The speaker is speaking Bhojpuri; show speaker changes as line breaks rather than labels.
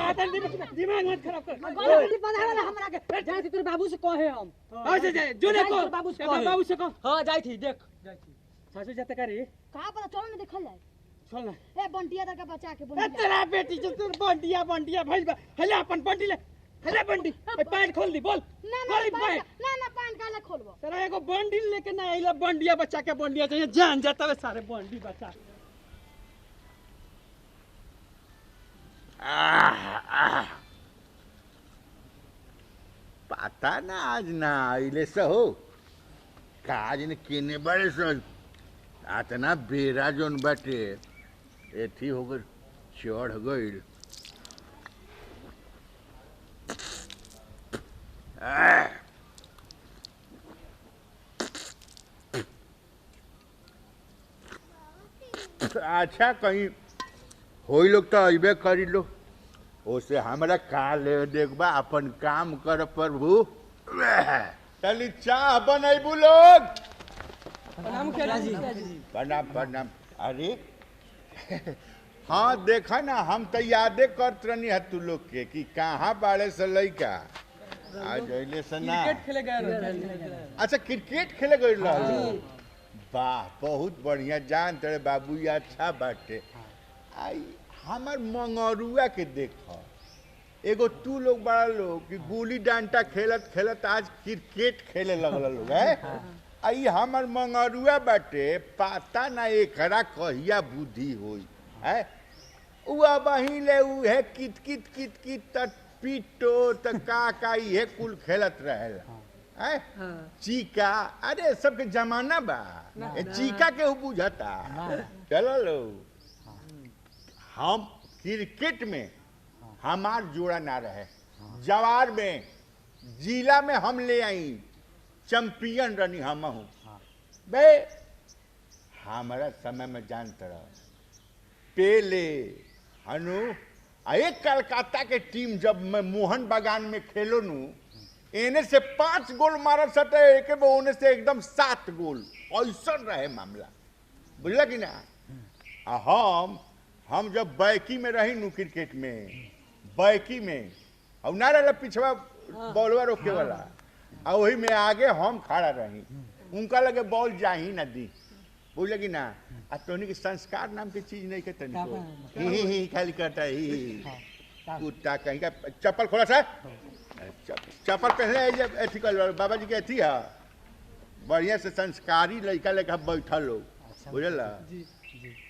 कहता दिमाग मत खराब कर
गलती पता है हमरा के जाई थी तेरे बाबू से कहे हम
ऐसे जाए जो देखो बाबू से कहो
हां जाई थी देख जाई थी
सासू जाते करी
कहां पता चल ना देखल जाए
चल ना
ए बंटिया का बचा के बंटिया
तेरा बेटी जो तू बंटिया भइल बा हले अपन बंटी ले हले बंटी ए पैंट खोल दी बोल
ना पैंट काला खोलबो
तेरा एगो बंडल लेके ना आइला बंडिया बच्चा के बंडिया चाहिए जान जाता है सारे बंडी बच्चा
पता ना आज ना आइले से हो काज ने केने बड़े सो आतना बेरा जोन बाटे एथी हो गई चढ़ गई अच्छा कहीं होई लोग तो अबे करी लो ओसे हमरा का ले देखबा अपन काम कर प्रभु चली चाह बनैबू लोग
प्रणाम मुखिया जी
प्रणाम अरे हाँ देखा ना हम तो यादे करत रहनी है तू लोग के कि कहाँ बाड़े से लइका आज अइले से ना
क्रिकेट खेले गए
अच्छा क्रिकेट खेले गए रहलो वाह बहुत बढ़िया जान तेरे बाबू ये अच्छा बाटे आई हमार मंगरुआ के देख एगो तू लोग बड़ा लोग कि गुली डंडा खेलत खेलत आज क्रिकेट खेले लगल लोग है आई हमार मंगरुआ बाटे पता ना एकरा कहिया बुद्धि होई है उ अबही ले उ है कित कित कित कित त पीटो त का ये कुल खेलत रहेला है चीका अरे सबके जमाना बा चीका के उ बुझता चलो लो हम क्रिकेट में हमार जोड़ा ना रहे जवार में जिला में हम ले आई चैंपियन रनी हम हूँ बे हमारा समय में जानते रहो पेले हनु एक कलकत्ता के टीम जब मैं मोहन बागान में खेलो नू एने से 5 गोल मारत सटे एक ओने से एकदम 7 गोल ऐसा रहे मामला बुझला कि ना हम जब बैकी में रही नू क्रिकेट में बैकी में और ना रहा पिछवा बॉलवा रोके वाला और वही में आगे हम खड़ा रही उनका लगे बॉल जा ही ना दी बोले कि ना आ तोनी के संस्कार नाम की चीज नहीं कहते ही खाली करता ही कुत्ता कहीं का चप्पल खोला सा चप्पल पहले जब अथी कर बाबा जी के अथी है बढ़िया से संस्कारी लड़का लेकर बैठा लोग बुझल